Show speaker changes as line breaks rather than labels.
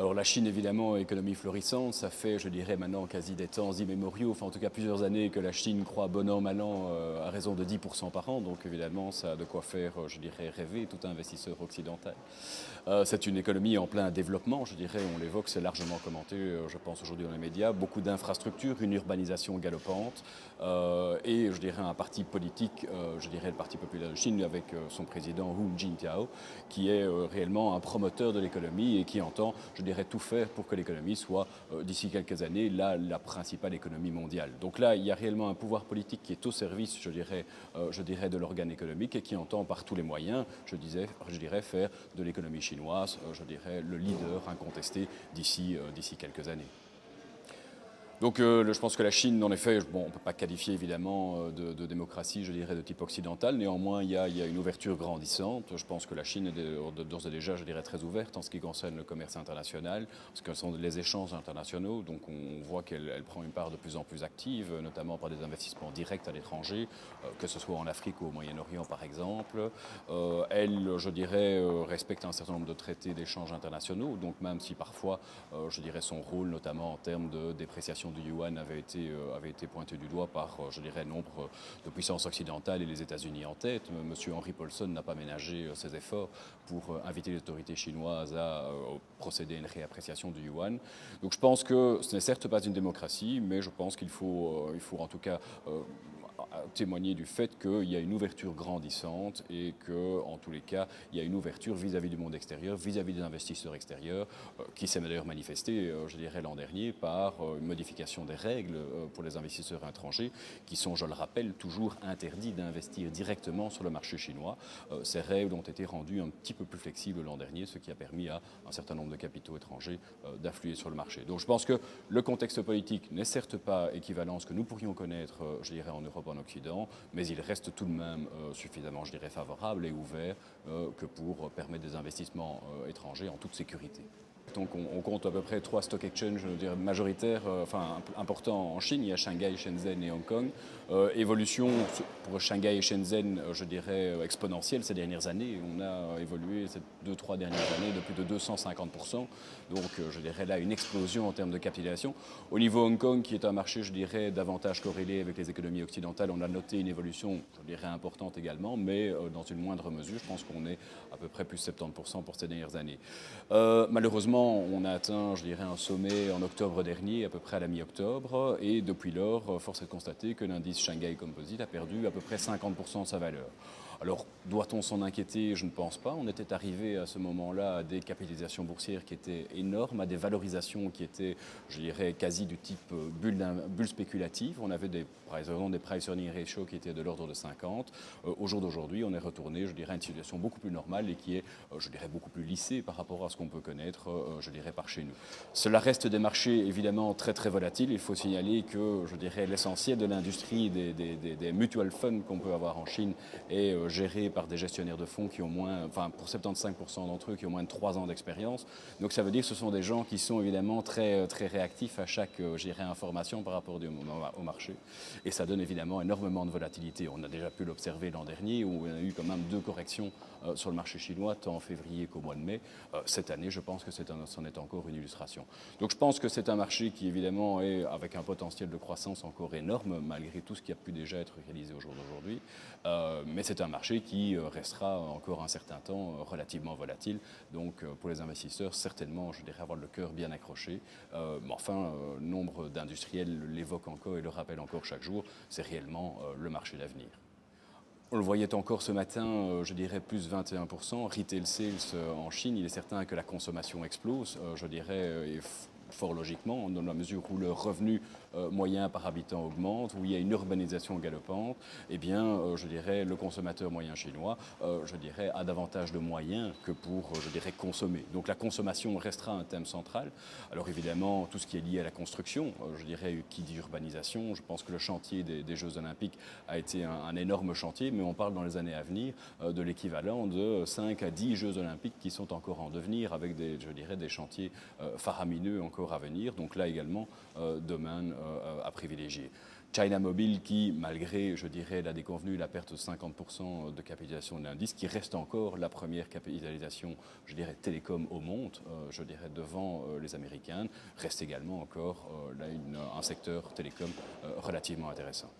Alors la Chine, évidemment, économie florissante, ça fait, je dirais, maintenant quasi des temps immémoriaux, enfin en tout cas plusieurs années que la Chine croît bon an, mal an, à raison de 10% par an. Donc évidemment, ça a de quoi faire, je dirais, rêver tout investisseur occidental. C'est une économie en plein développement, je dirais, on l'évoque, c'est largement commenté, je pense, aujourd'hui dans les médias. Beaucoup d'infrastructures, une urbanisation galopante et, je dirais, un parti politique, je dirais le Parti populaire de Chine, avec son président Hu Jintao, qui est réellement un promoteur de l'économie et qui entend, je dirais, tout faire pour que l'économie soit, d'ici quelques années, la principale économie mondiale. Donc là, il y a réellement un pouvoir politique qui est au service, je dirais, de l'organe économique et qui entend par tous les moyens, je dirais, faire de l'économie chinoise, je dirais, le leader incontesté d'ici quelques années. Donc je pense que la Chine, en effet, bon, on ne peut pas qualifier évidemment de démocratie, je dirais, de type occidental. Néanmoins, il y a une ouverture grandissante. Je pense que la Chine est d'ores et déjà, je dirais, très ouverte en ce qui concerne le commerce international, ce que sont les échanges internationaux. Donc on voit qu'elle prend une part de plus en plus active, notamment par des investissements directs à l'étranger, que ce soit en Afrique ou au Moyen-Orient par exemple. Elle, je dirais, respecte un certain nombre de traités d'échanges internationaux. Donc même si parfois, je dirais, son rôle, notamment en termes de dépréciation du yuan avait été pointé du doigt par, je dirais, nombre de puissances occidentales et les États-Unis en tête. Monsieur Henry Paulson n'a pas ménagé ses efforts pour inviter les autorités chinoises à procéder à une réappréciation du yuan. Donc je pense que ce n'est certes pas une démocratie, mais je pense qu'il faut en tout cas témoigner du fait qu'il y a une ouverture grandissante et qu'en tous les cas, il y a une ouverture vis-à-vis du monde extérieur, vis-à-vis des investisseurs extérieurs, qui s'est d'ailleurs manifestée, je dirais, l'an dernier par une modification des règles pour les investisseurs étrangers qui sont, je le rappelle, toujours interdits d'investir directement sur le marché chinois. Ces règles ont été rendues un petit peu plus flexibles l'an dernier, ce qui a permis à un certain nombre de capitaux étrangers d'influer sur le marché. Donc je pense que le contexte politique n'est certes pas équivalent à ce que nous pourrions connaître, je dirais, en Europe, en Occident, mais il reste tout de même suffisamment, je dirais, favorable et ouvert que pour permettre des investissements étrangers en toute sécurité. Donc on compte à peu près 3 stock exchanges, je veux dire, majoritaires, importants en Chine. Il y a Shanghai, Shenzhen et Hong Kong. Évolution pour Shanghai et Shenzhen, je dirais, exponentielle ces dernières années. On a évolué ces 2-3 dernières années de plus de 250%. Donc je dirais là une explosion en termes de capitalisation. Au niveau Hong Kong, qui est un marché, je dirais, davantage corrélé avec les économies occidentales, on a noté une évolution, je dirais, importante également, mais dans une moindre mesure. Je pense qu'on est à peu près plus 70% pour ces dernières années. Malheureusement, on a atteint, je dirais, un sommet en octobre dernier, à peu près à la mi-octobre, et depuis lors, force est de constater que l'indice Shanghai Composite a perdu à peu près 50% de sa valeur. Alors, doit-on s'en inquiéter? Je ne pense pas. On était arrivé à ce moment-là à des capitalisations boursières qui étaient énormes, à des valorisations qui étaient, je dirais, quasi du type bulle spéculative. On avait des price earning ratio qui étaient de l'ordre de 50. Au jour d'aujourd'hui, on est retourné, je dirais, à une situation beaucoup plus normale et qui est, je dirais, beaucoup plus lissée par rapport à ce qu'on peut connaître, je dirais, par chez nous. Cela reste des marchés évidemment très très volatiles. Il faut signaler que, je dirais, l'essentiel de l'industrie des mutual funds qu'on peut avoir en Chine est géré par des gestionnaires de fonds qui ont pour 75% d'entre eux, qui ont moins de 3 ans d'expérience. Donc ça veut dire que ce sont des gens qui sont évidemment très, très réactifs à chaque, je dirais, information par rapport au marché. Et ça donne évidemment énormément de volatilité. On a déjà pu l'observer l'an dernier où on a eu quand même 2 corrections sur le marché chinois, tant en février qu'au mois de mai. Cette année, je pense que c'en est encore une illustration. Donc je pense que c'est un marché qui évidemment est avec un potentiel de croissance encore énorme, malgré tout ce qui a pu déjà être réalisé au jour d'aujourd'hui. Mais c'est un marché qui restera encore un certain temps relativement volatile. Donc pour les investisseurs, certainement, je dirais, avoir le cœur bien accroché. Mais enfin, nombre d'industriels l'évoquent encore et le rappellent encore chaque jour, c'est réellement le marché d'avenir. On le voyait encore ce matin, je dirais plus 21%. Retail sales en Chine, il est certain que la consommation explose, je dirais, et fort logiquement, dans la mesure où le revenu moyen par habitant augmente, où il y a une urbanisation galopante, eh bien, je dirais, le consommateur moyen chinois, je dirais, a davantage de moyens que pour, je dirais, consommer. Donc la consommation restera un thème central. Alors évidemment, tout ce qui est lié à la construction, je dirais, qui dit urbanisation, je pense que le chantier des Jeux Olympiques a été un énorme chantier, mais on parle dans les années à venir de l'équivalent de 5 à 10 Jeux Olympiques qui sont encore en devenir, avec je dirais, des chantiers faramineux encore à venir. Donc là également, domaine à privilégier. China Mobile qui, malgré, je dirais, la déconvenue, la perte de 50% de capitalisation de l'indice, qui reste encore la première capitalisation, je dirais, télécom au monde, je dirais, devant les Américaines, reste également encore là un secteur télécom relativement intéressant.